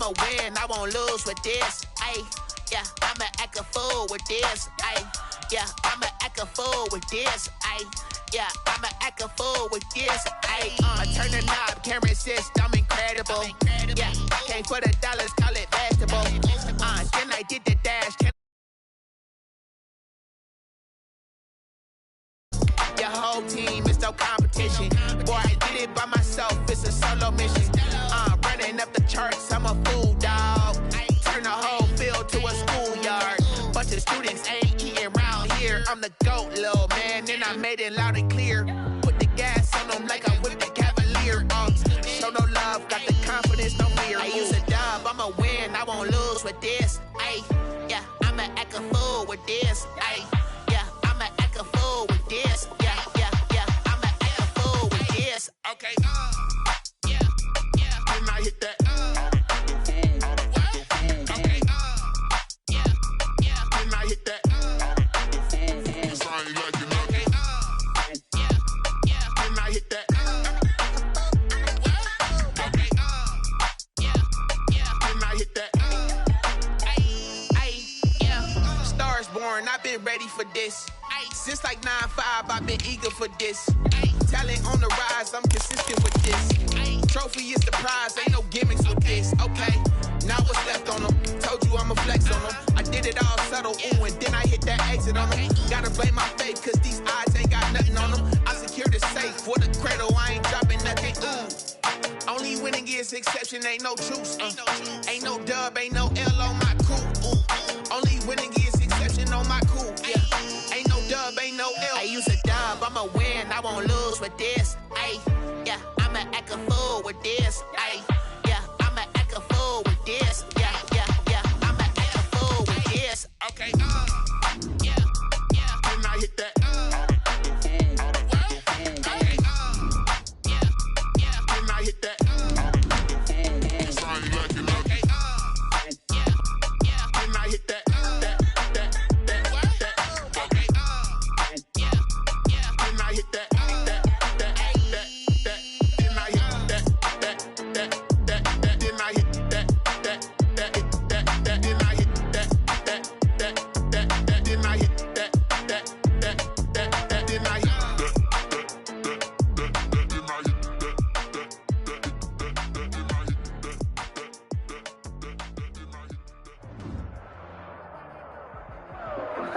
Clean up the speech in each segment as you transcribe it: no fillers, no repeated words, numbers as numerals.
I'ma win, I won't lose with this. Ayy, yeah, I'ma act a fool with this. Ayy, yeah, I'ma act a fool with this. Ayy, yeah, I'ma act a fool with this. Ayy, I turn the knob, can't resist, I'm incredible. Yeah, came for the dollars, call it basketball. Then I did the dash. Your whole team is no competition. Boy, I did it by myself, it's a solo mission. Running up the charts, I'm a fool, dog. Turn the whole field to a schoolyard. Bunch of students ain't eating round here. I'm the GOAT, little man, and I made it loud and clear. Put the gas on them like I'm with the Cavalier. Show no love, got the confidence, no fear. I use a dub, I'ma win, I won't lose with this. Ay, yeah, I'ma act a fool with this. Ay, yeah, I'ma act a fool with this. Yeah, yeah, yeah, I'ma act a fool with this. Okay, yeah, yeah, then I hit that. Okay, yeah, yeah, then I hit that. I've been ready for this. Since like 9-5, I've been eager for this. Talent on the rise, I'm consistent with this. Trophy is the prize, ain't no gimmicks with this. Okay, now what's left on them? Told you I'ma flex on them. I did it all subtle, ooh, and then I hit that exit on them. Gotta blame my faith, cause these odds ain't got nothing on them. I secured the safe for the cradle, I ain't dropping nothing, ooh. Only winning is exception, ain't no truce. Ain't no dub, ain't no L on my crew. Only winning is exception on my crew. Yeah, ain't no dub, ain't no L. I use a dub, I'ma win, I won't lose with this. Ay, yeah, I'ma act a fool with this. Ay, yeah, I'ma act a fool with this. Yeah, yeah, yeah, I'ma act a fool with this. Okay, yeah, yeah, then I hit that. Okay, yeah, yeah, then I hit that.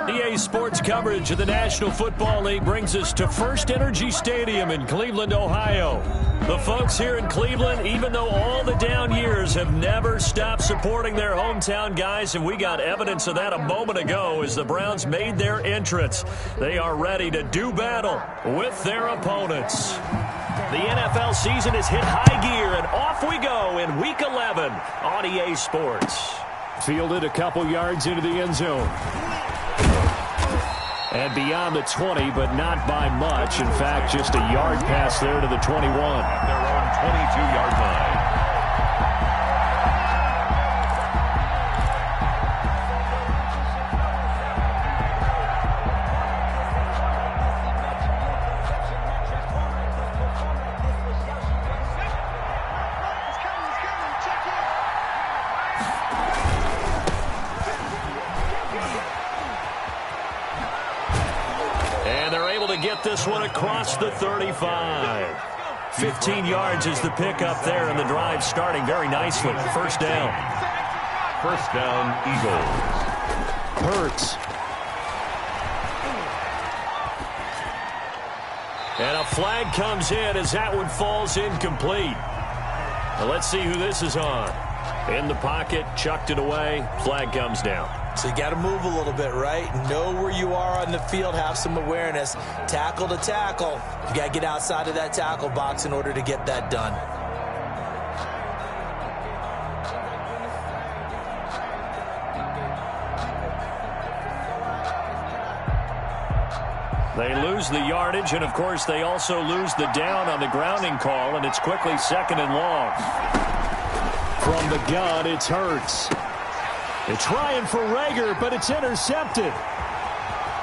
EA Sports coverage of the National Football League brings us to First Energy Stadium in Cleveland, Ohio. The folks here in Cleveland, even though all the down years, have never stopped supporting their hometown guys, and we got evidence of that a moment ago as the Browns made their entrance. They are ready to do battle with their opponents. The NFL season has hit high gear, and off we go in Week 11 on EA Sports. Fielded a couple yards into the end zone. And beyond the 20, but not by much. In fact, just a yard pass there to the 21. At their own 22-yard line. Get this one across the 35. 15 yards is the pickup there, and the drive starting very nicely. First down. First down, Eagles. Hurts. And a flag comes in as that one falls incomplete. Now let's see who this is on. In the pocket, chucked it away, flag comes down. So you got to move a little bit, right? Know where you are on the field, have some awareness. Tackle to tackle. You got to get outside of that tackle box in order to get that done. They lose the yardage, and of course they also lose the down on the grounding call, and it's quickly second and long. From the gun, it's Hurts. They're trying for Rager, but it's intercepted.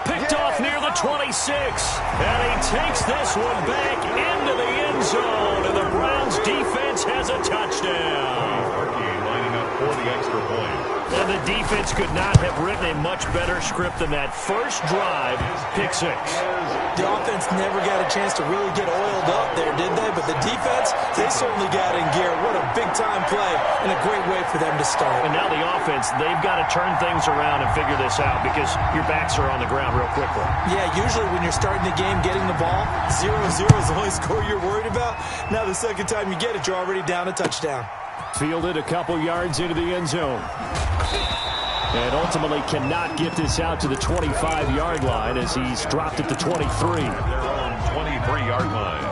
Picked off near the 26. And he takes this one back into the end zone. And the Browns defense has a touchdown. Lining up for extra point. And the defense could not have written a much better script than that first drive, pick six. The offense never got a chance to really get oiled up there, did they? But the defense, they certainly got in gear. What a big-time play and a great way for them to start. And now the offense, they've got to turn things around and figure this out because your backs are on the ground real quickly. Yeah, usually when you're starting the game, getting the ball, 0-0 is the only score you're worried about. Now the second time you get it, you're already down a touchdown. Fielded a couple yards into the end zone. And ultimately cannot get this out to the 25-yard line as he's dropped at the 23. At their own 23-yard line.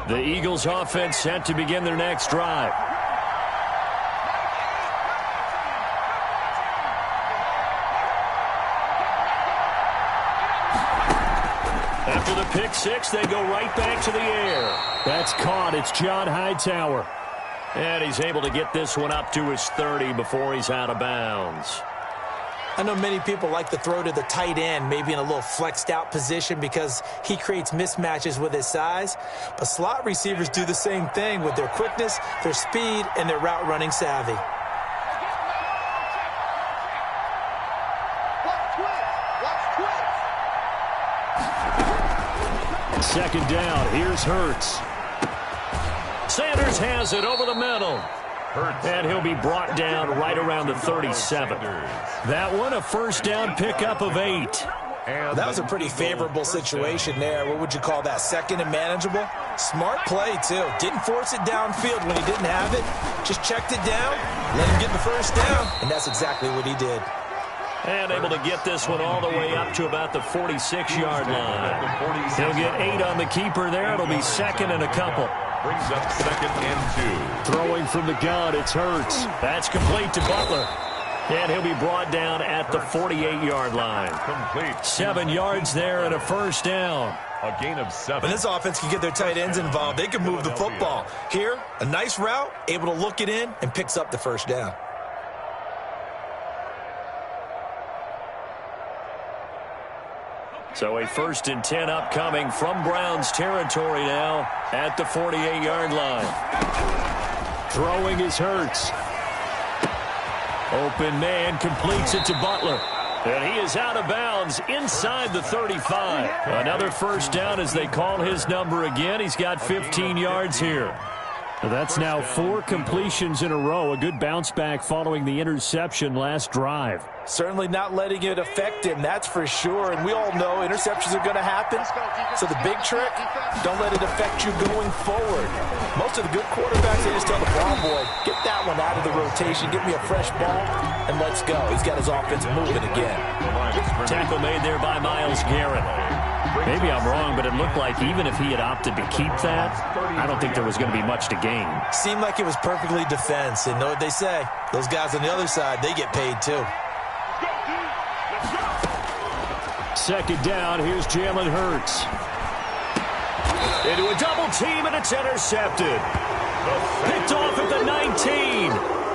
The Eagles offense set to begin their next drive. After the pick six, they go right back to the air. That's caught. It's John Hightower. And he's able to get this one up to his 30 before he's out of bounds. I know many people like to throw to the tight end, maybe in a little flexed out position because he creates mismatches with his size. But slot receivers do the same thing with their quickness, their speed, and their route running savvy. Second down, here's Hurts. Sanders has it over the middle. And he'll be brought down right around the 37. That one, a first down pickup of 8. That was a pretty favorable situation there. What would you call that? Second and manageable? Smart play, too. Didn't force it downfield when he didn't have it. Just checked it down, let him get the first down, and that's exactly what he did. And able to get this one all the way up to about the 46-yard line. He'll get 8 on the keeper there. It'll be second and a couple. Brings up second and 2. Throwing from the gun, it's Hurts. That's complete to Butler. And he'll be brought down at the 48-yard line. Complete. 7 yards there and a first down. A gain of 7. When this offense can get their tight ends involved, they can move the football. Here, a nice route, able to look it in, and picks up the first down. So a first and 10 upcoming from Browns territory now at the 48-yard line. Throwing is Hurts. Open man completes it to Butler. And he is out of bounds inside the 35. Another first down as they call his number again. He's got 15 yards here. That's now 4 completions in a row. A good bounce back following the interception last drive. Certainly not letting it affect him, that's for sure. And we all know interceptions are going to happen. So the big trick, don't let it affect you going forward. Most of the good quarterbacks, they just tell the ball boy, get that one out of the rotation, get me a fresh ball, and let's go. He's got his offense moving again. Tackle made there by Myles Garrett. Maybe I'm wrong, but it looked like even if he had opted to keep that, I don't think there was going to be much to gain. Seemed like it was perfectly defense. And know what they say? Those guys on the other side, they get paid too. Second down, here's Jalen Hurts. Into a double team, and it's intercepted. Picked off at the 19.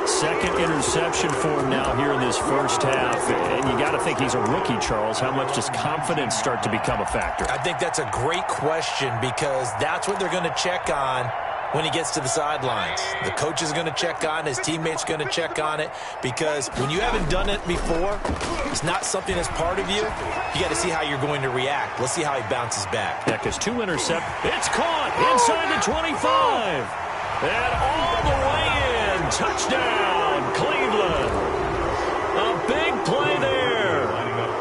Second interception for him now here in this first half. And you got to think he's a rookie, Charles. How much does confidence start to become a factor? I think that's a great question because that's what they're going to check on when he gets to the sidelines. The coach is going to check on it. His teammates going to check on it because when you haven't done it before, it's not something that's part of you. You got to see how you're going to react. Let's see how he bounces back. Yeah, because 2 intercept. It's caught inside the 25. And all the way in. Touchdown, Cleveland. A big play there.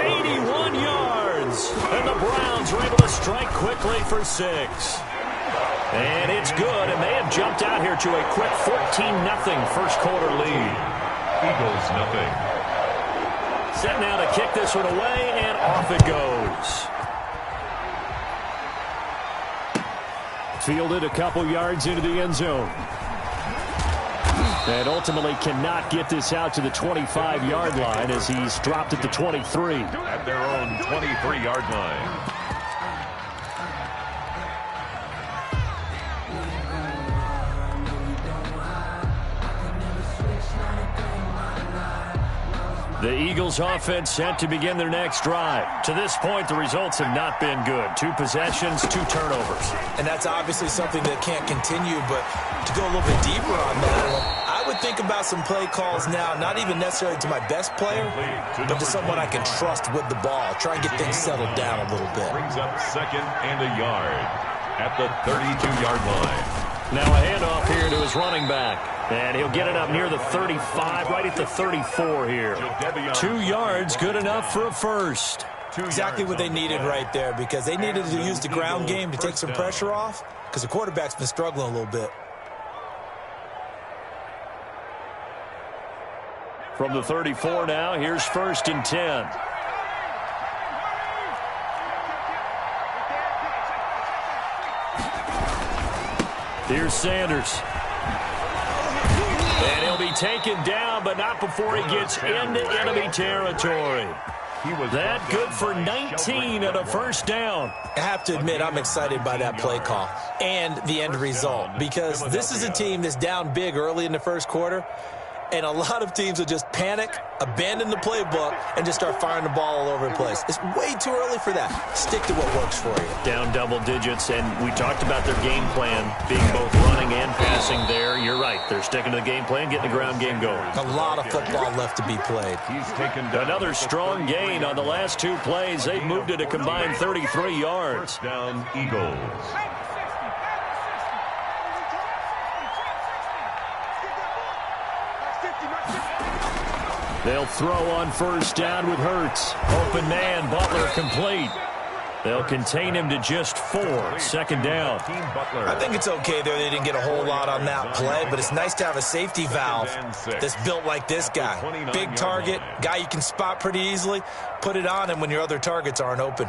81 yards. And the Browns are able to strike quickly for 6. And it's good, and they have jumped out here to a quick 14-0 first quarter lead. Eagles nothing. Set now to kick this one away, and off it goes. Fielded a couple yards into the end zone. And ultimately cannot get this out to the 25-yard line as he's dropped at the 23. At their own 23-yard line. The Eagles offense set to begin their next drive. To this point, the results have not been good. 2 possessions, 2 turnovers. And that's obviously something that can't continue, but to go a little bit deeper on that, I would think about some play calls now, not even necessarily to my best player, but to someone I can trust with the ball. Try and get things settled down a little bit. Brings up 2nd and a yard at the 32-yard line. Now a handoff here to his running back. And he'll get it up near the 35, right at the 34 here. 2 yards, good enough for a first. Exactly what they needed right there, because they needed to use the ground game to take some pressure off, because the quarterback's been struggling a little bit. From the 34 now, here's 1st and 10. Here's Sanders. And he'll be taken down, but not before he gets into enemy territory. That good for 19 and a first down. I have to admit, I'm excited by that play call and the end result, because this is a team that's down big early in the first quarter, and a lot of teams will just panic, abandon the playbook, and just start firing the ball all over the place. It's way too early for that. Stick to what works for you. Down double digits, and we talked about their game plan being both running and passing there. You're right. They're sticking to the game plan, getting the ground game going. A lot of football left to be played. He's taken another strong gain on the last 2 plays. They've moved it a combined 33 yards. First down, Eagles. They'll throw on first down with Hurts. Open man, Butler complete. They'll contain him to just 4. 2nd down. I think it's okay there. They didn't get a whole lot on that play, but it's nice to have a safety valve that's built like this guy. Big target, guy you can spot pretty easily. Put it on him when your other targets aren't open.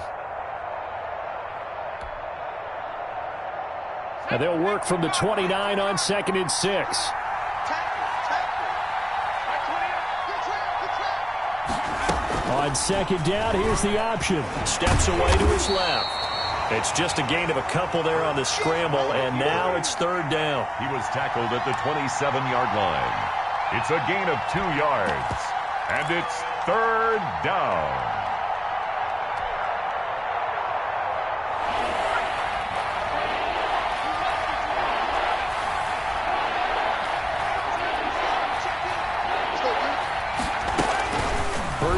And they'll work from the 29 on 2nd and 6. On 2nd down, here's the option. Steps away to his left. It's just a gain of a couple there on the scramble, and now it's 3rd down. He was tackled at the 27-yard line. It's a gain of 2 yards, and it's 3rd down.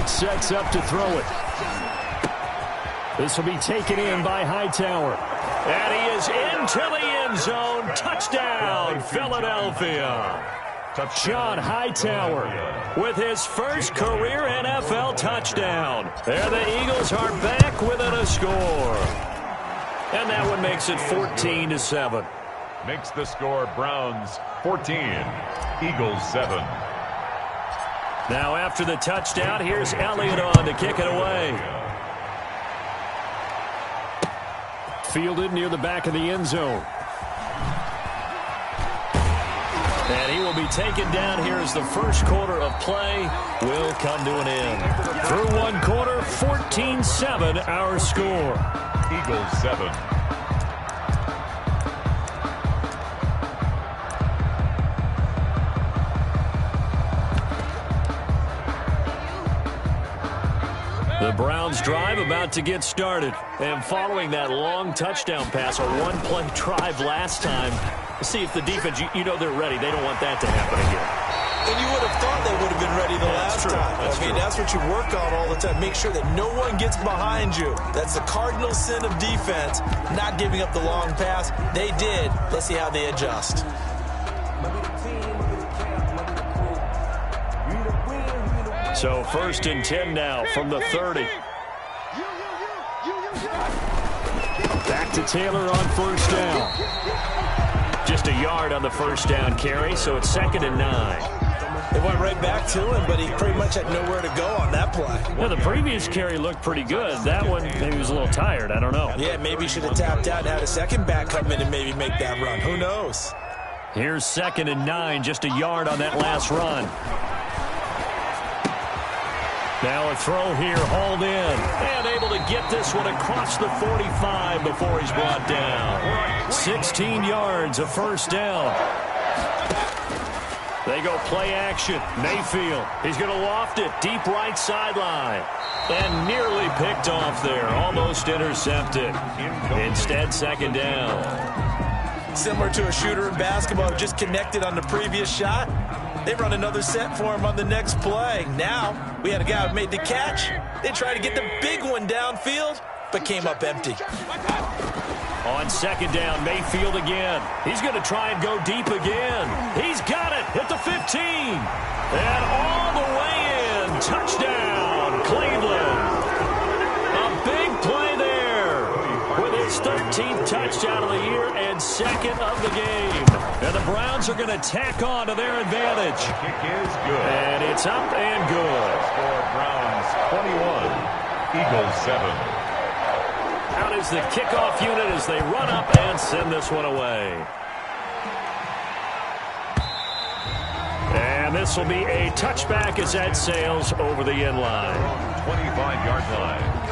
Sets up to throw it. This will be taken in by Hightower. And he is into the end zone. Touchdown, Philadelphia. John Hightower with his first career NFL touchdown. There the Eagles are back within a score. And that one makes it 14-7. Makes the score Browns 14, Eagles 7. Now after the touchdown, here's Elliott on to kick it away. Fielded near the back of the end zone. And he will be taken down here as the first quarter of play will come to an end. Through 1 quarter, 14-7 our score. Eagles 7. The Browns drive about to get started. And following that long touchdown pass, a 1-play drive last time, see if the defense, you know they're ready. They don't want that to happen again. And you would have thought they would have been ready the last time. That's what you work on all the time. Make sure that no one gets behind you. That's the cardinal sin of defense, not giving up the long pass. They did. Let's see how they adjust. So 1st and 10 now from the 30. Back to Taylor on first down. Just a yard on the first down carry, so it's 2nd and 9. They went right back to him, but he pretty much had nowhere to go on that play. Well, the previous carry looked pretty good. That one, maybe he was a little tired. I don't know. Yeah, maybe he should have tapped out and had a second back come in and maybe make that run. Who knows? Here's 2nd and 9, just a yard on that last run. Now a throw here, hauled in, and able to get this one across the 45 before he's brought down. 16 yards, a first down. They go play action. Mayfield, he's going to loft it deep right sideline. And nearly picked off there. Almost intercepted. Instead, second down. Similar to a shooter in basketball, just connected on the previous shot. They run another set for him on the next play. Now, we had a guy who made the catch. They tried to get the big one downfield, but came up empty. On second down, Mayfield again. He's going to try and go deep again. He's got it at the 15. And all the way in. Touchdown, Cleveland. A big play there with his 13th touchdown of the year and second of the game. And the Browns are going to tack on to their advantage. The kick is good. And it's up and good. Score Browns 21, Eagles 7. Out is the kickoff unit as they run up and send this one away. And this will be a touchback as that sails over the end line. 25-yard line.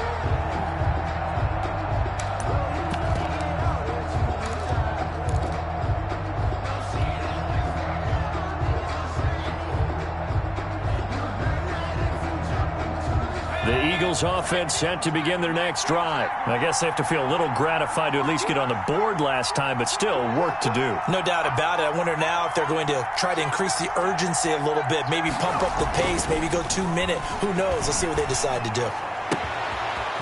The Eagles offense set to begin their next drive. I guess they have to feel a little gratified to at least get on the board last time, but still work to do. No doubt about it. I wonder now if they're going to try to increase the urgency a little bit, maybe pump up the pace, maybe go 2 minute. Who knows? Let's see what they decide to do.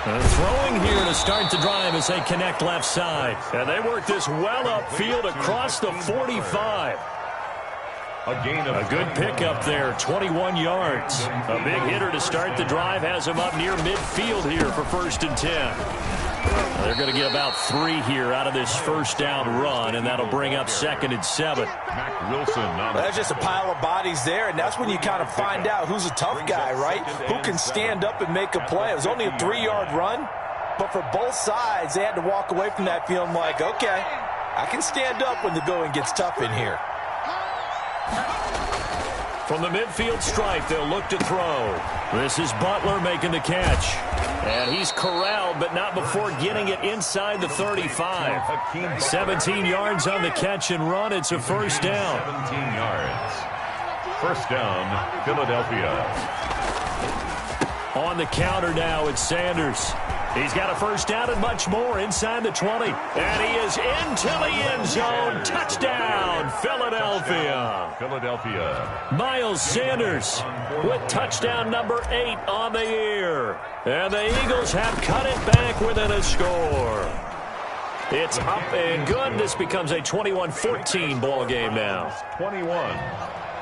Throwing here to start the drive as they connect left side. And they work this well upfield across the 45. A good pickup there, 21 yards. A big hitter to start the drive has him up near midfield here for 1st and 10. They're going to get about 3 here out of this first down run, and that'll bring up 2nd and 7. Mac Wilson. That's just a pile of bodies there, and that's when you kind of find out who's a tough guy, right? Who can stand up and make a play. It was only a 3-yard run, but for both sides, they had to walk away from that feeling like, okay, I can stand up when the going gets tough in here. From the midfield stripe, they'll look to throw. This is Butler making the catch. And he's corralled, but not before getting it inside the 35. 17 yards on the catch and run. It's a first down. 17 yards. First down, Philadelphia. On the counter now, it's Sanders. He's got a first down and much more inside the 20. And he is into the end zone. Touchdown, Philadelphia. Miles Sanders with touchdown number 8 on the year. And the Eagles have cut it back within a score. It's up and good. This becomes a 21-14 ball game now. 21,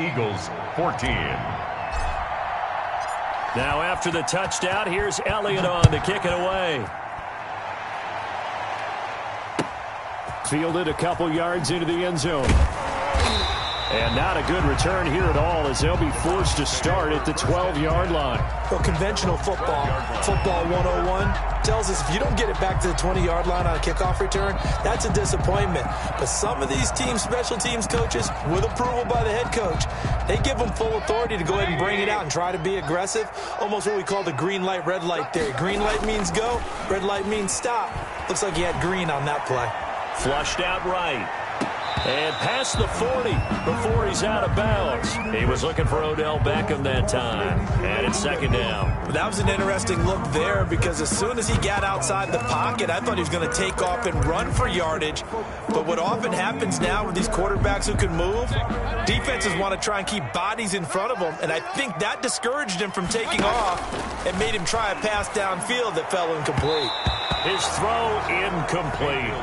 Eagles 14. Now after the touchdown, here's Elliott on to kick it away. Fielded a couple yards into the end zone. And not a good return here at all as they'll be forced to start at the 12-yard line. Well, conventional football 101, tells us if you don't get it back to the 20-yard line on a kickoff return, that's a disappointment. But some of these teams, special teams coaches, with approval by the head coach, they give them full authority to go ahead and bring it out and try to be aggressive. Almost what we call the green light, red light theory. Green light means go, red light means stop. Looks like he had green on that play. Flushed out right. And past the 40 before he's out of bounds. He was looking for Odell Beckham that time. And it's second down. That was an interesting look there because as soon as he got outside the pocket, I thought he was going to take off and run for yardage. But what often happens now with these quarterbacks who can move, defenses want to try and keep bodies in front of them. And I think that discouraged him from taking off and made him try a pass downfield that fell incomplete. His throw incomplete.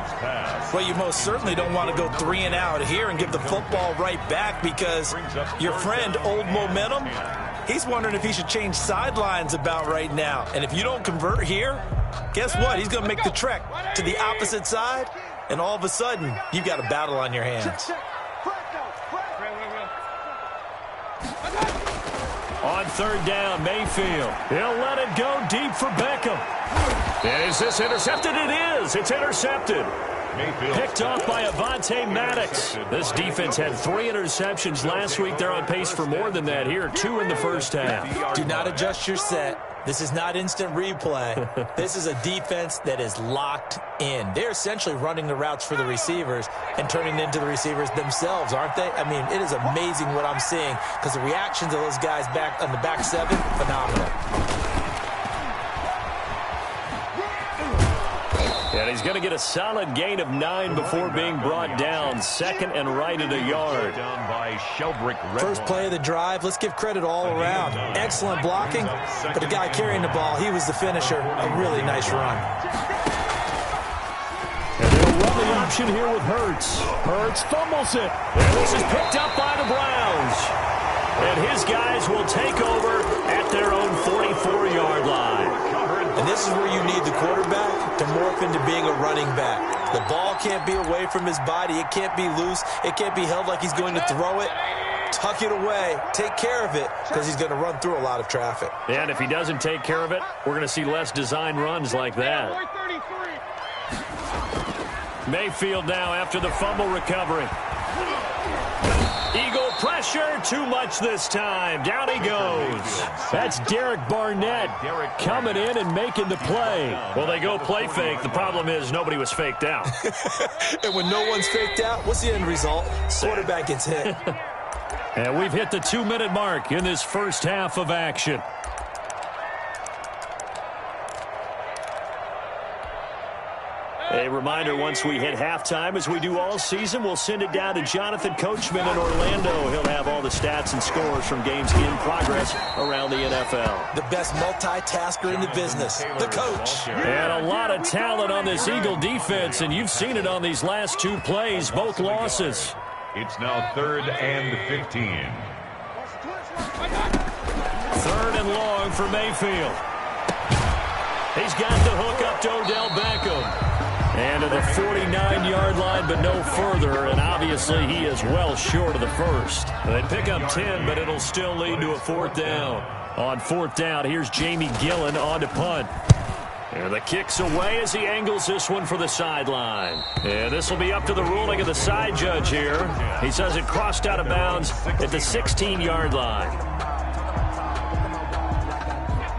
Well, you most certainly don't want to go 3 and out here and give the football right back because your friend, Old Momentum, he's wondering if he should change sidelines about right now. And if you don't convert here, guess what? He's going to make the trek to the opposite side, and all of a sudden, you've got a battle on your hands. On third down, Mayfield. He'll let it go deep for Beckham. And is this intercepted? It is. It's intercepted. Mayfield. Picked off by Avonte Maddox. This defense had 3 interceptions last week. They're on pace for more than that here. 2 in the first half. Do not adjust your set. This is not instant replay. This is a defense that is locked in. They're essentially running the routes for the receivers and turning into the receivers themselves, aren't they? I mean, it is amazing what I'm seeing because the reactions of those guys back on the back 7, phenomenal. And he's going to get a solid gain of 9 before being brought down. 2nd and right at a yard. Down by First play of the drive. Let's give credit all around. Excellent blocking, but the guy carrying the ball, he was the finisher. A really nice run. And they'll run the option here with Hurts. Hurts fumbles it. And this is picked up by the Browns. And his guys will take over at their own 44-yard line. And this is where you need the quarterback to morph into being a running back. The ball can't be away from his body. It can't be loose. It can't be held like he's going to throw it. Tuck it away. Take care of it because he's going to run through a lot of traffic. And if he doesn't take care of it, we're going to see less design runs like that. Mayfield now after the fumble recovery. Eagle pressure, too much this time. Down he goes. That's Derek Barnett coming in and making the play. Well, they go play fake. The problem is nobody was faked out. And when no one's faked out, what's the end result? Quarterback gets hit. And we've hit the 2-minute mark in this first half of action. A reminder, once we hit halftime, as we do all season, we'll send it down to Jonathan Coachman in Orlando. He'll have all the stats and scores from games in progress around the NFL. The best multitasker in the business, the coach. And a lot of talent on this Eagle defense, and you've seen it on these last 2 plays, both losses. It's now 3rd and 15. 3rd and long for Mayfield. He's got the hook up to Odell Beckham. And to the 49-yard line, but no further. And obviously, he is well short of the first. They pick up 10, but it'll still lead to a 4th down. On 4th down, here's Jamie Gillen on to punt. And the kick's away as he angles this one for the sideline. And this will be up to the ruling of the side judge here. He says it crossed out of bounds at the 16-yard line.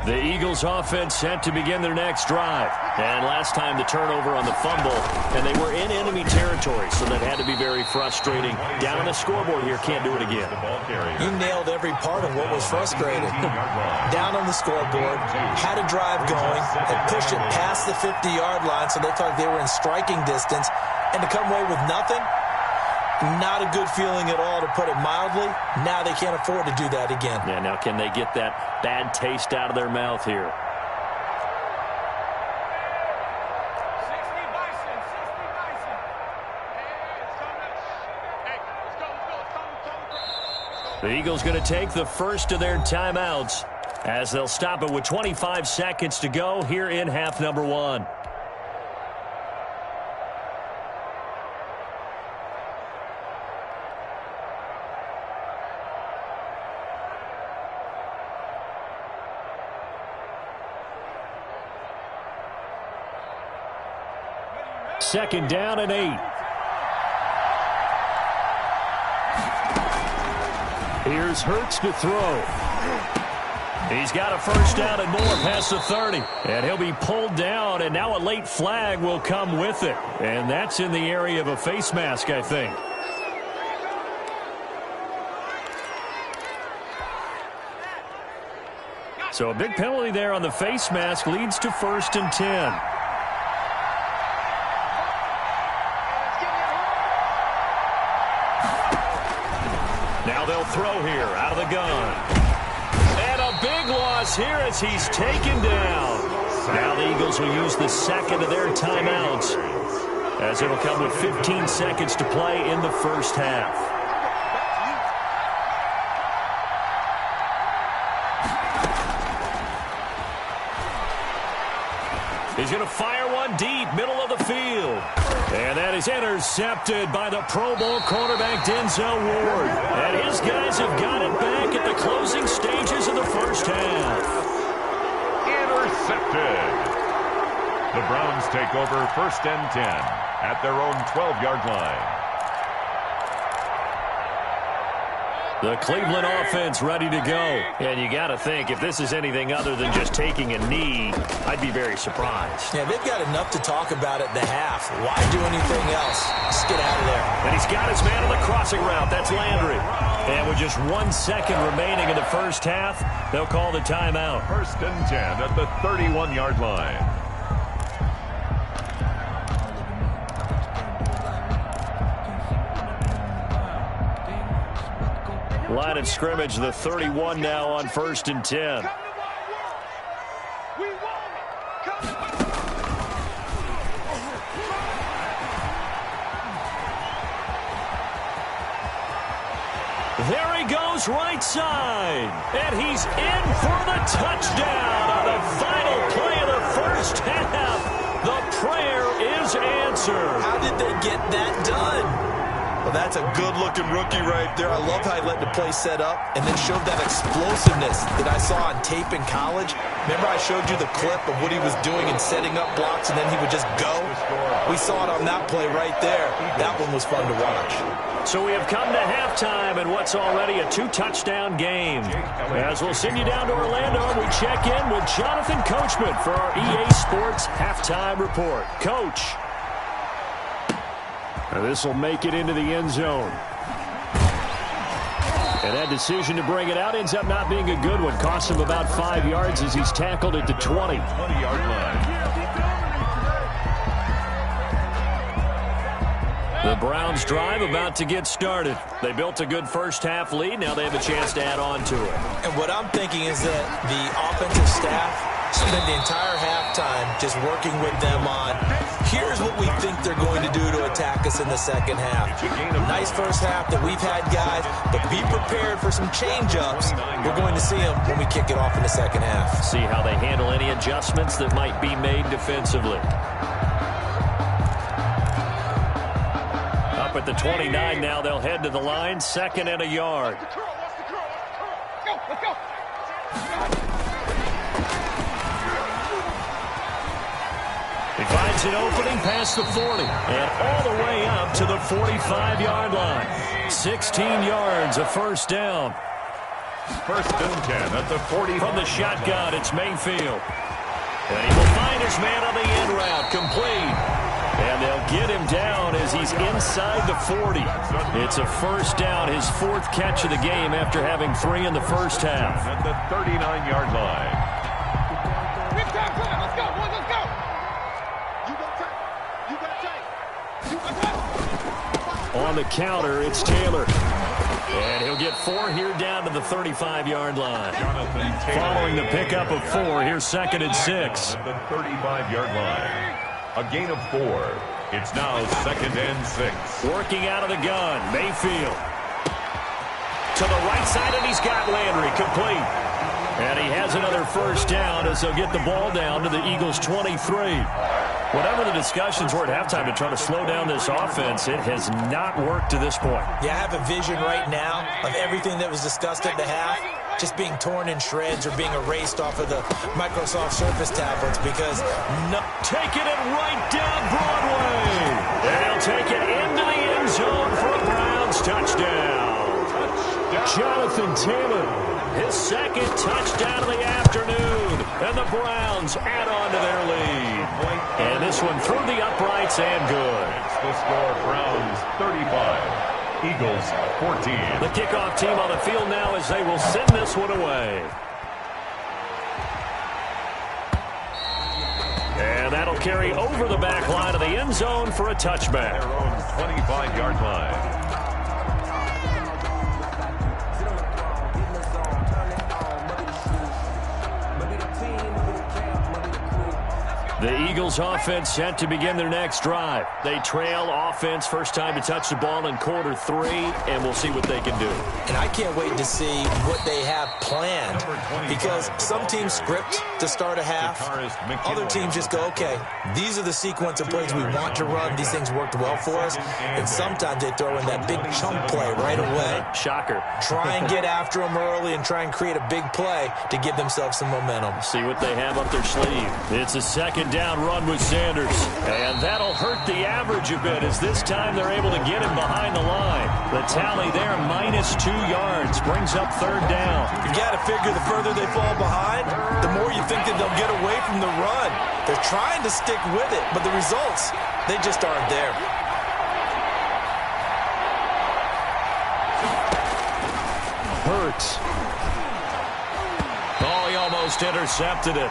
The Eagles offense set to begin their next drive. And last time the turnover on the fumble, and they were in enemy territory, so that had to be very frustrating. Down on the scoreboard here, can't do it again. You nailed every part of what was frustrating. Down on the scoreboard, had a drive going, and pushed it past the 50-yard line, so they thought they were in striking distance, and to come away with nothing, not a good feeling at all, to put it mildly. Now they can't afford to do that again. Yeah, now can they get that bad taste out of their mouth here? The Eagles going to take the first of their timeouts as they'll stop it with 25 seconds to go here in half number 1. Second down and 8. Here's Hurts to throw. He's got a first down and more past the 30. And he'll be pulled down, and now a late flag will come with it. And that's in the area of a face mask, I think. So a big penalty there on the face mask leads to 1st and 10. Now they'll throw here out of the gun. And a big loss here as he's taken down. Now the Eagles will use the second of their timeouts, as it'll come with 15 seconds to play in the first half. He's going to fire one deep, middle of the field. And that is intercepted by the Pro Bowl cornerback Denzel Ward. And his guys have got it back at the closing stages of the first half. Intercepted. The Browns take over 1st and 10 at their own 12-yard line. The Cleveland offense ready to go. And you got to think, if this is anything other than just taking a knee, I'd be very surprised. Yeah, they've got enough to talk about at the half. Why do anything else? Just get out of there. And he's got his man on the crossing route. That's Landry. And with just 1 second remaining in the first half, they'll call the timeout. 1st and 10 at the 31-yard line. Line of scrimmage, the 31 now on 1st and 10. There he goes, right side. And he's in for the touchdown on the final play of the first half. The prayer is answered. How did they get that done? Well, that's a good-looking rookie right there. I love how he let the play set up and then showed that explosiveness that I saw on tape in college. Remember I showed you the clip of what he was doing and setting up blocks, and then he would just go? We saw it on that play right there. That one was fun to watch. So we have come to halftime in what's already a 2-touchdown game. As we'll send you down to Orlando, we check in with Jonathan Coachman for our EA Sports Halftime Report. Coach. This will make it into the end zone. And that decision to bring it out ends up not being a good one. Costs him about 5 yards as he's tackled at the 20. 20-yard line. The Browns drive about to get started. They built a good first half lead. Now they have a chance to add on to it. And what I'm thinking is that the offensive staff spend the entire halftime just working with them on, here's what we think they're going to do to attack us in the second half. Nice first half that we've had, guys, but be prepared for some change-ups. We're going to see them when we kick it off in the second half. See how they handle any adjustments that might be made defensively. Up at the 29 now, they'll head to the line, 2nd and a yard. He finds an opening past the 40 and all the way up to the 45-yard line. 16 yards, a first down. 1st and 10 at the 40. From the shotgun, it's Mayfield. And he will find his man on the end route, complete. And they'll get him down as he's inside the 40. It's a first down, his 4th catch of the game after having 3 in the first half. At the 39-yard line. On the counter, it's Taylor. And he'll get 4 here down to the 35-yard line. Following the pickup of 4, here's 2nd and 6. At the 35-yard line. A gain of 4. It's now 2nd and 6. Working out of the gun, Mayfield. To the right side, and he's got Landry complete. And he has another first down as they'll get the ball down to the Eagles' 23. Whatever the discussions were at halftime to try to slow down this offense, it has not worked to this point. Yeah, I have a vision right now of everything that was discussed at the half just being torn in shreds or being erased off of the Microsoft Surface tablets because taking it right down Broadway. And he'll take it into the end zone for a Browns touchdown. Jonathan Taylor, his 2nd touchdown of the afternoon. And the Browns add on to their lead. And this one through the uprights and good. It's the score, Browns 35, Eagles 14. The kickoff team on the field now as they will send this one away. And that'll carry over the back line of the end zone for a touchback. Their own 25-yard line. The Eagles offense set to begin their next drive. They trail offense, first time to touch the ball in quarter 3, and we'll see what they can do. And I can't wait to see what they have planned because some teams script to start a half. Other teams just go, okay, these are the sequence of plays we want to run. These things worked well for us. And sometimes they throw in that big chunk play right away. Shocker. Try and get after them early and try and create a big play to give themselves some momentum. See what they have up their sleeve. It's a 2nd down run with Sanders. And that'll hurt the average a bit as this time they're able to get him behind the line. The tally there, -2 yards, brings up third down. You got to figure the further they fall behind, the more you think that they'll get away from the run. They're trying to stick with it, but the results, they just aren't there. Hurts. Oh, he almost intercepted it.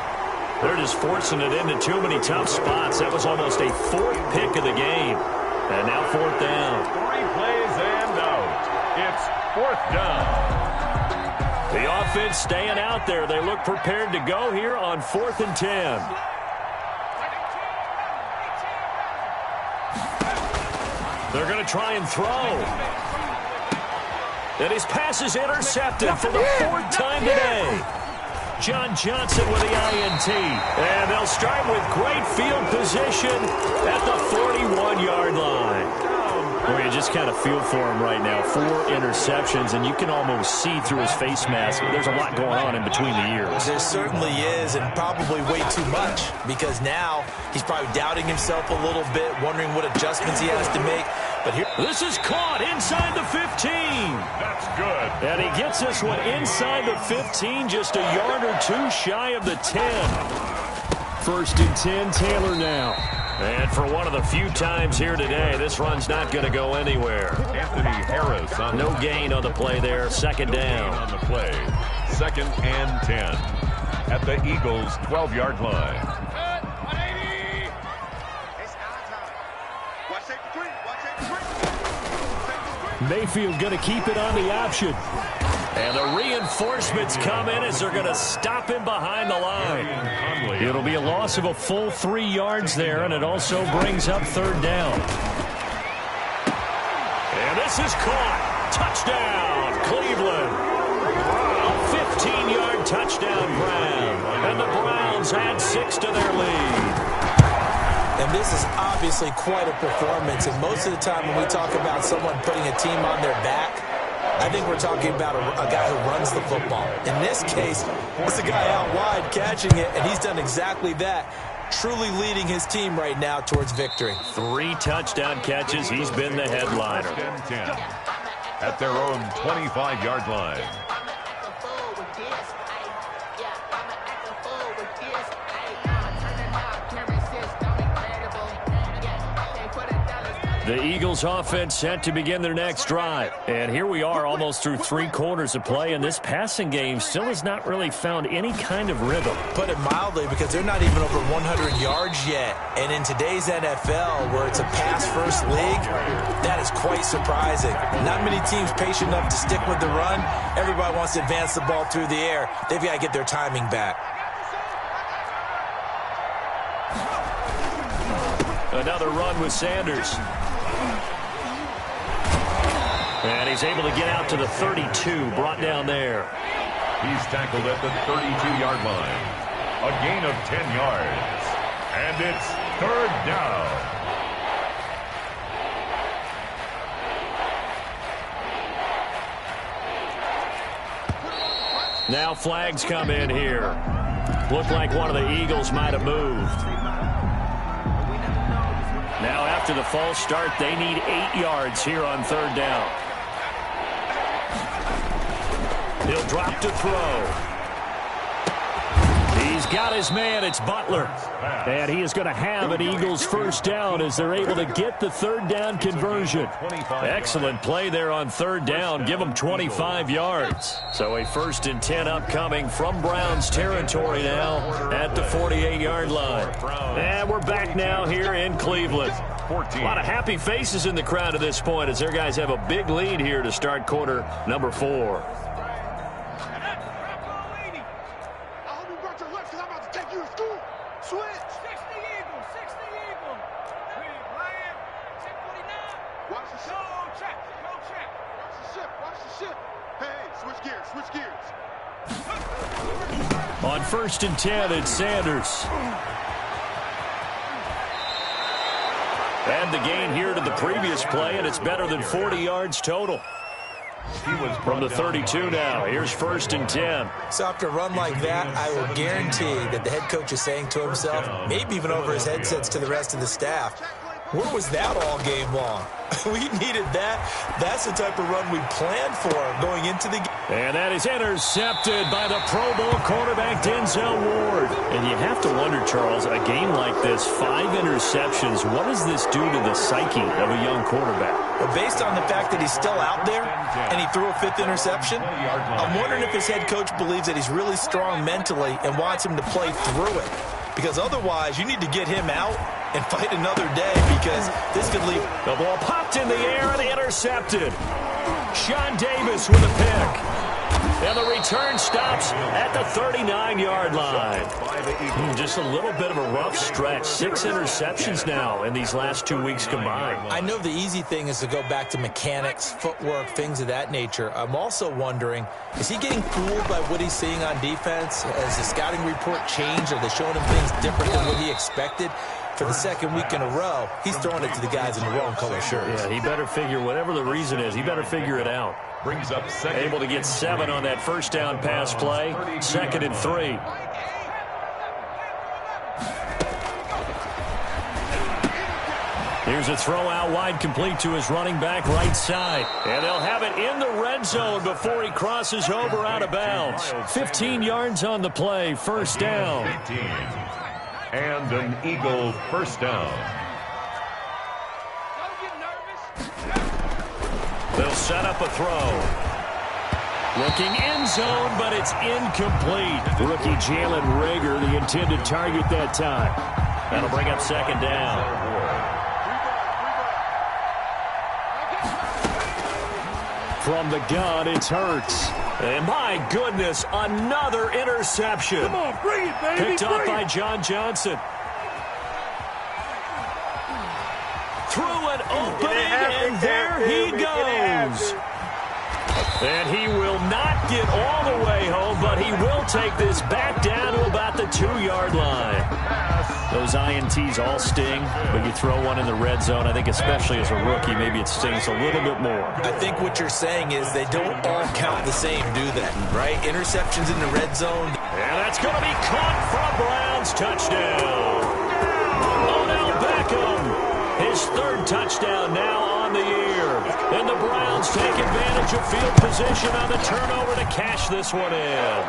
They're just forcing it into too many tough spots. That was almost a fourth pick of the game. And now fourth down. 3 plays and out. It's fourth down. The offense staying out there. They look prepared to go here on 4th and 10. They're going to try and throw. And his pass is intercepted for the 4th time today. John Johnson with the INT. And they'll start with great field position at the 41-yard line. Well, you just kind of feel for him right now. 4 interceptions, and you can almost see through his face mask. There's a lot going on in between the ears. There certainly is, and probably way too much, because now he's probably doubting himself a little bit, wondering what adjustments he has to make. But here, this is caught inside the 15. That's good. And he gets this one inside the 15, just a yard or 2 shy of the 10. 1st and 10, Taylor now. And for one of the few times here today, this run's not going to go anywhere. Anthony Harris on no gain on the play there. 2nd down. On the play. 2nd and 10 at the Eagles' 12-yard line. Mayfield going to keep it on the option. And the reinforcements come in as they're going to stop him behind the line. It'll be a loss of a full 3 yards there, and it also brings up 3rd down. And this is caught. Touchdown, Cleveland. A 15-yard touchdown grab. And the Browns add 6 to their lead. And this is obviously quite a performance. And most of the time when we talk about someone putting a team on their back, I think we're talking about a guy who runs the football. In this case, it's a guy out wide catching it, and he's done exactly that, truly leading his team right now towards victory. 3 touchdown catches. He's been the headliner. 10 at their own 25-yard line. The Eagles offense set to begin their next drive. And here we are almost through 3 quarters of play, and this passing game still has not really found any kind of rhythm. Put it mildly, because they're not even over 100 yards yet. And in today's NFL, where it's a pass-first league, that is quite surprising. Not many teams patient enough to stick with the run. Everybody wants to advance the ball through the air. They've got to get their timing back. Another run with Sanders. And he's able to get out to the 32, brought down there. He's tackled at the 32-yard line. A gain of 10 yards. And it's 3rd down. Now flags come in here. Looked like one of the Eagles might have moved. Now after the false start, they need 8 yards here on 3rd down. He'll drop to throw. He's got his man. It's Butler. And he is going to have an Eagles 1st down as they're able to get the 3rd down conversion. Excellent play there on 3rd down. Give them 25 yards. So a 1st and 10 upcoming from Browns territory now at the 48-yard line. And we're back now here in Cleveland. A lot of happy faces in the crowd at this point as their guys have a big lead here to start quarter number 4. On 1st and 10, it's Sanders. And the gain here to the previous play, and it's better than 40 yards total. From the 32 now, here's 1st and 10. So after a run like that, I will guarantee that the head coach is saying to himself, maybe even over his headsets to the rest of the staff, where was that all game long? We needed that. That's the type of run we planned for going into the game. And that is intercepted by the Pro Bowl quarterback Denzel Ward. And you have to wonder, Charles, a game like this, 5 interceptions, what does this do to the psyche of a young quarterback? Well, based on the fact that he's still out there and he threw a 5th interception, I'm wondering if his head coach believes that he's really strong mentally and wants him to play through it. Because otherwise, you need to get him out and fight another day, because this could leave. The ball popped in the air and intercepted. Sean Davis with a pick. And the return stops at the 39-yard line. Just a little bit of a rough stretch. 6 interceptions now in these last 2 weeks combined. I know the easy thing is to go back to mechanics, footwork, things of that nature. I'm also wondering, is he getting fooled by what he's seeing on defense? Has the scouting report changed? Are they showing him things different than what he expected? For the 2nd week in a row, he's throwing it to the guys in the wrong color shirts. Yeah, he better figure, whatever the reason is, he better figure it out. Brings up second. Able to get 7 on that 1st down pass play. 2nd and 3. Here's a throw out wide, complete to his running back right side. And they'll have it in the red zone before he crosses over out of bounds. 15 yards on the play, 1st down. And an Eagle 1st down. They'll set up a throw. Looking end zone, but it's incomplete. Rookie Jalen Reagor, the intended target that time. That'll bring up 2nd down. From the gun, it's Hurts. And my goodness, another interception. Come on, bring it, baby. Picked off by John Johnson. Through an opening, and there he goes. And he will not get all the way home, but he will take this back down to about the 2-yard line. Those INTs all sting, but you throw one in the red zone, I think especially as a rookie, maybe it stings a little bit more. I think what you're saying is they don't all count the same, do they? Right? Interceptions in the red zone. And that's going to be caught from Browns. Touchdown. Odell Beckham. His 3rd touchdown now on the year. And the Browns take advantage of field position on the turnover to cash this one in.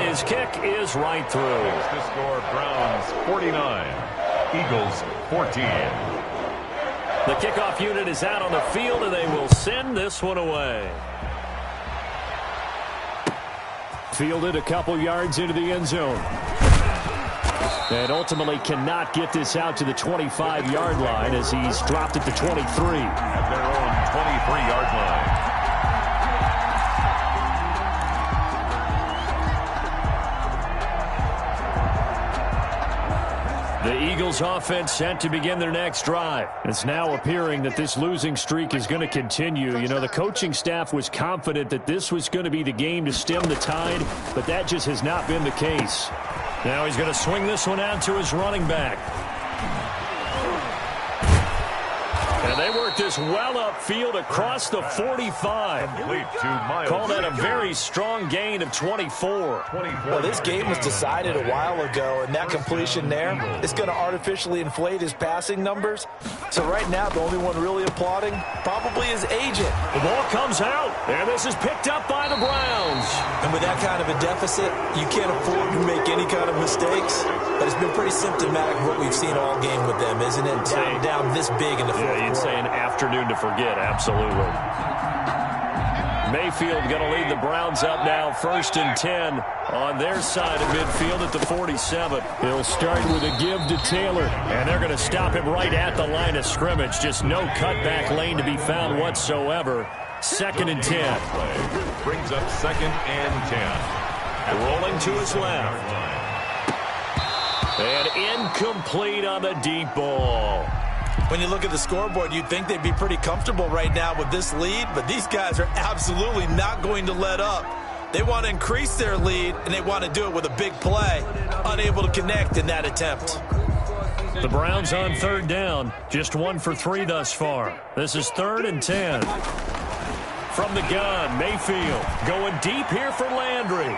His kick is right through. To score Browns 49, Eagles 14. The kickoff unit is out on the field, and they will send this one away. Fielded a couple yards into the end zone. And ultimately cannot get this out to the 25-yard line as he's dropped it to 23. At their own 23-yard line. The Eagles offense set to begin their next drive. It's now appearing that this losing streak is going to continue. You know, the coaching staff was confident that this was going to be the game to stem the tide, but that just has not been the case. Now he's going to swing this one out to his running back. And they work this well upfield across the 45. Call that a very strong gain of 24. Well, this game was decided a while ago, and that completion there is going to artificially inflate his passing numbers. So right now, the only one really applauding probably his agent. The ball comes out, and this is picked up by the Browns. And with that kind of a deficit, you can't afford to make any kind of mistakes. But it's been pretty symptomatic of what we've seen all game with them, isn't it? Down this big in the fourth quarter. You'd say an afternoon to forget, absolutely. Mayfield going to lead the Browns up now, 1st and 10 on their side of midfield at the 47. He'll start with a give to Taylor, and they're going to stop him right at the line of scrimmage. Just no cutback lane to be found whatsoever. 2nd and 10. Brings up 2nd and 10. Rolling to his left. And incomplete on the deep ball. When you look at the scoreboard, you'd think they'd be pretty comfortable right now with this lead, but these guys are absolutely not going to let up. They want to increase their lead, and they want to do it with a big play. Unable to connect in that attempt. The Browns on 3rd down, just 1 for 3 thus far. This is 3rd and 10. from the gun. Mayfield going deep here for Landry.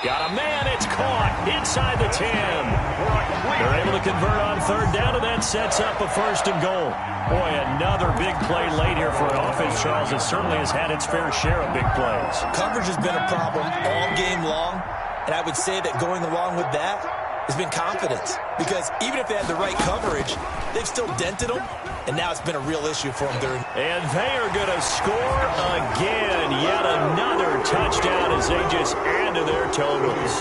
Got a man. It's caught inside the 10. They're able to convert on third down, and that sets up a 1st and goal. Boy, another big play late here for an offense, Charles, that certainly has had its fair share of big plays. Coverage has been a problem all game long, and I would say that going along with that has been confidence. Because even if they had the right coverage, they've still dented them, and now it's been a real issue for them. And they are going to score again. Yet another touchdown as they just add to their totals.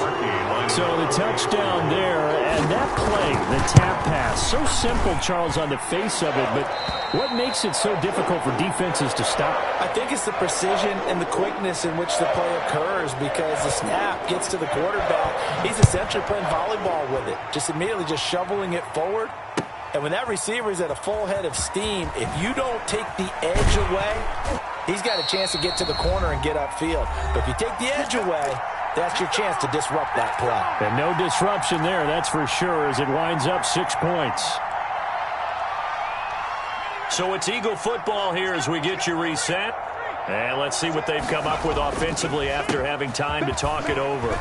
So the touchdown there, and that play, the tap pass, so simple, Charles, on the face of it, but what makes it so difficult for defenses to stop? I think it's the precision and the quickness in which the play occurs, because the snap gets to the quarterback. He's essentially playing volleyball with it, just immediately just shoveling it forward. And when that receiver is at a full head of steam, if you don't take the edge away, he's got a chance to get to the corner and get upfield. But if you take the edge away, that's your chance to disrupt that play. And no disruption there, that's for sure, as it winds up 6 points. So it's Eagle football here as we get you reset. And let's see what they've come up with offensively after having time to talk it over.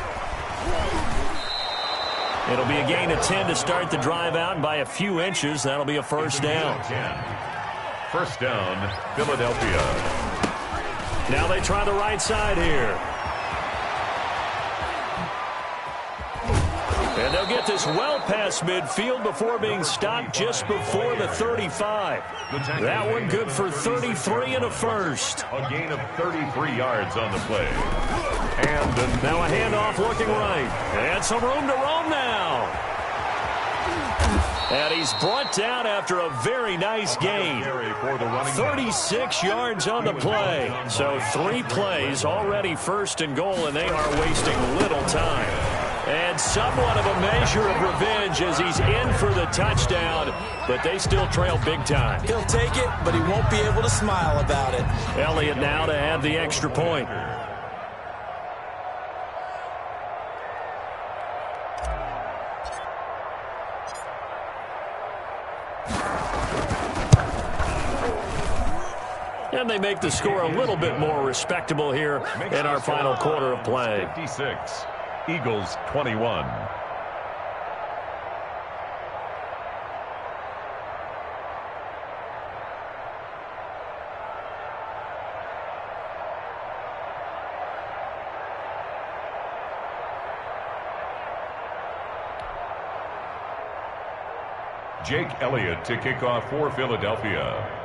It'll be a gain of 10 to start the drive out, and by a few inches, that'll be a 1st down. 1st down, Philadelphia. Now they try the right side here. And they'll get this well past midfield before being stopped just before the 35. That one good for 33 and a 1st. A gain of 33 yards on the play. And now a handoff looking right. And some room to roam now. And he's brought down after a very nice gain. 36 yards on the play. So 3 plays, already 1st and goal, and they are wasting little time. And somewhat of a measure of revenge as he's in for the touchdown, but they still trail big time. He'll take it, but he won't be able to smile about it. Elliott now to add the extra point. And they make the score a little bit more respectable here in our final quarter of play. 56. Eagles 21. Jake Elliott to kick off for Philadelphia.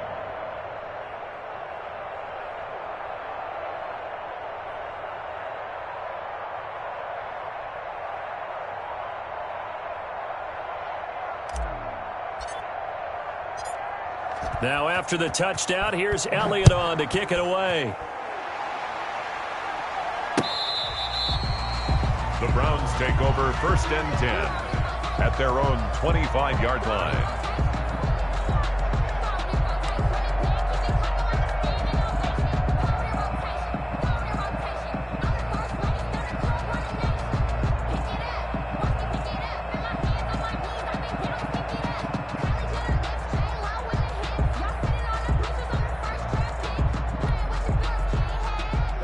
Now after the touchdown, here's Elliott on to kick it away. The Browns take over 1st and 10 at their own 25-yard line.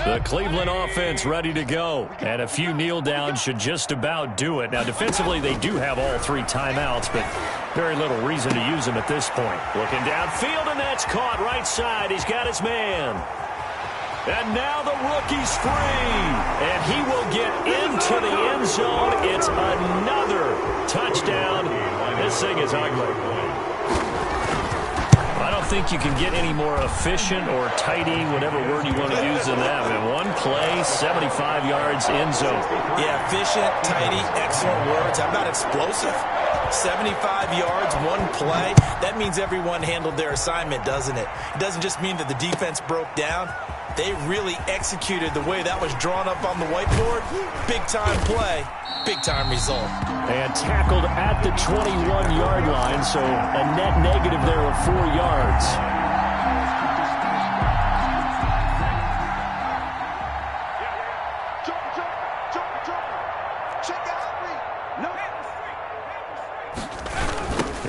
The Cleveland offense ready to go. And a few kneel downs should just about do it. Now, defensively, they do have all 3 timeouts, but very little reason to use them at this point. Looking downfield, and that's caught right side. He's got his man. And now the rookie's free. And he will get into the end zone. It's another touchdown. This thing is ugly. I don't think you can get any more efficient or tidy, whatever word you want to use in that. And 1 play, 75 yards, end zone. Yeah, efficient, tidy, excellent words. How about explosive? 75 yards, 1 play. That means everyone handled their assignment, doesn't it? It doesn't just mean that the defense broke down. They really executed the way that was drawn up on the whiteboard. Big-time play, big-time result. And tackled at the 21-yard line, so a net negative there of 4 yards.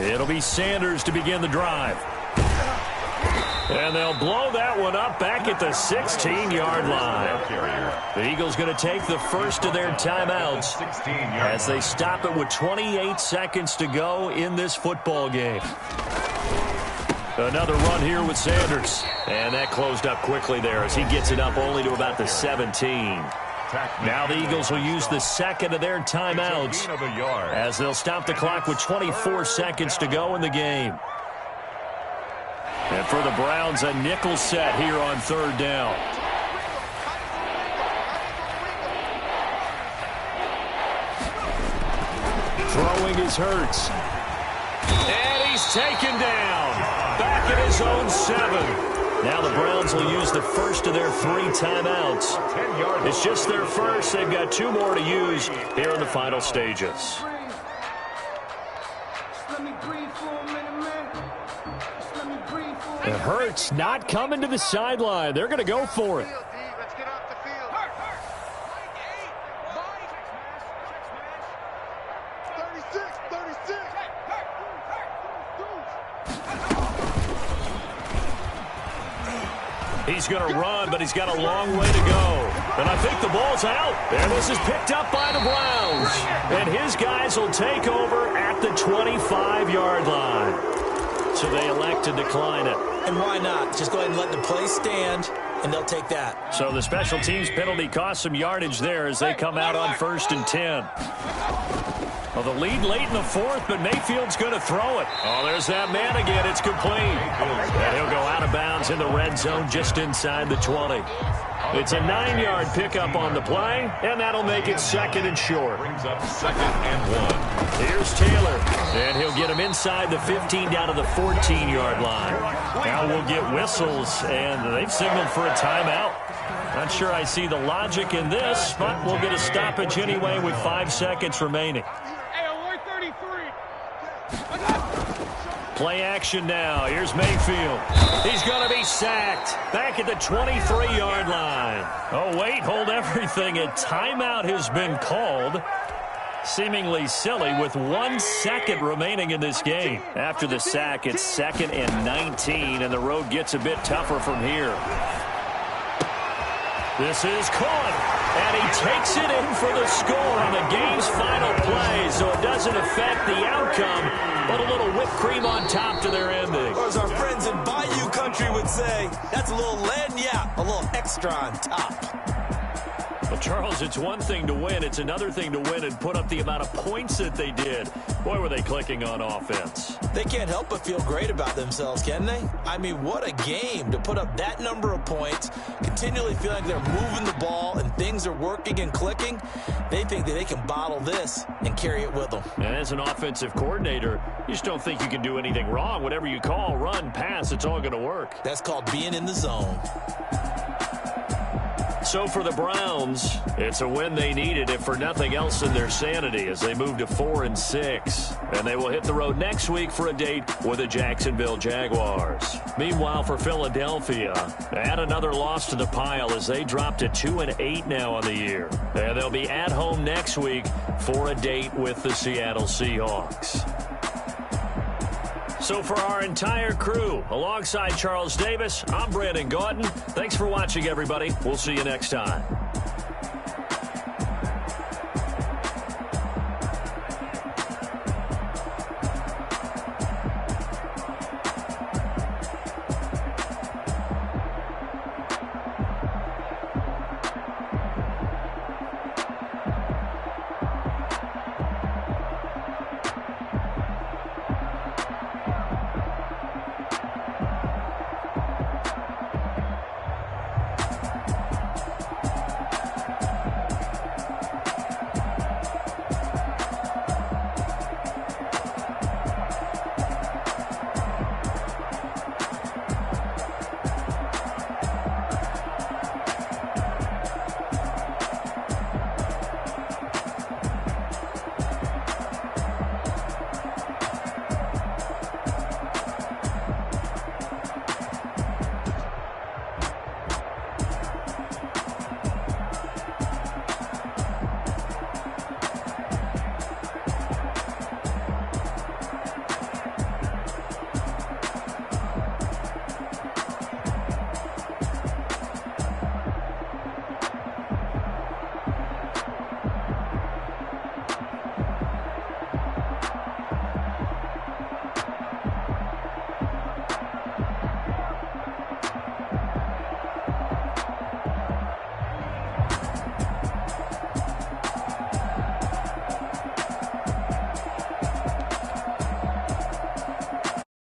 It'll be Sanders to begin the drive. And they'll blow that one up back at the 16-yard line. The Eagles going to take the first of their timeouts as they stop it with 28 seconds to go in this football game. Another run here with Sanders. And that closed up quickly there as he gets it up only to about the 17. Now the Eagles will use the second of their timeouts as they'll stop the clock with 24 seconds to go in the game. And for the Browns, a nickel set here on third down. Throwing is Hurts. And he's taken down. Back at his own 7. Now the Browns will use the first of their 3 timeouts. It's just their first. They've got 2 more to use here in the final stages. And Hurts not coming to the sideline. They're going to go for it. He's going to run, but he's got a long way to go. And I think the ball's out. And this is picked up by the Browns. And his guys will take over at the 25-yard line. So they elect to decline it. And why not? Just go ahead and let the play stand, and they'll take that. So the special teams penalty cost some yardage there as they come out on 1st and 10. Well, the lead late in the 4th, but Mayfield's going to throw it. Oh, there's that man again. It's complete. And he'll go out of bounds in the red zone just inside the 20. It's a 9-yard pickup on the play, and that'll make it 2nd and short. Brings up 2nd and 1. Here's Taylor, and he'll get him inside the 15 down to the 14-yard line. Now we'll get whistles, and they've signaled for a timeout. Not sure I see the logic in this, but we'll get a stoppage anyway with 5 seconds remaining. Play action now. Here's Mayfield. He's going to be sacked. Back at the 23-yard line. Oh, wait, hold everything. A timeout has been called. Seemingly silly with 1 second remaining in this game. After the sack, it's 2nd and 19, and the road gets a bit tougher from here. This is caught, and he takes it in for the score on the game's final play, so it doesn't affect the outcome, but a little whipped cream on top to their ending. Or as our friends in Bayou Country would say, that's a little lagniappe, a little extra on top. Well, Charles, it's one thing to win. It's another thing to win and put up the amount of points that they did. Boy, were they clicking on offense. They can't help but feel great about themselves, can they? I mean, what a game to put up that number of points, continually feel like they're moving the ball and things are working and clicking. They think that they can bottle this and carry it with them. And as an offensive coordinator, you just don't think you can do anything wrong. Whatever you call, run, pass, it's all going to work. That's called being in the zone. So for the Browns, it's a win they needed, if for nothing else in their sanity, as they move to 4-6. And they will hit the road next week for a date with the Jacksonville Jaguars. Meanwhile, for Philadelphia, add another loss to the pile as they drop to 2-8 now on the year. And they'll be at home next week for a date with the Seattle Seahawks. So for our entire crew, alongside Charles Davis, I'm Brandon Gautin. Thanks for watching, everybody. We'll see you next time.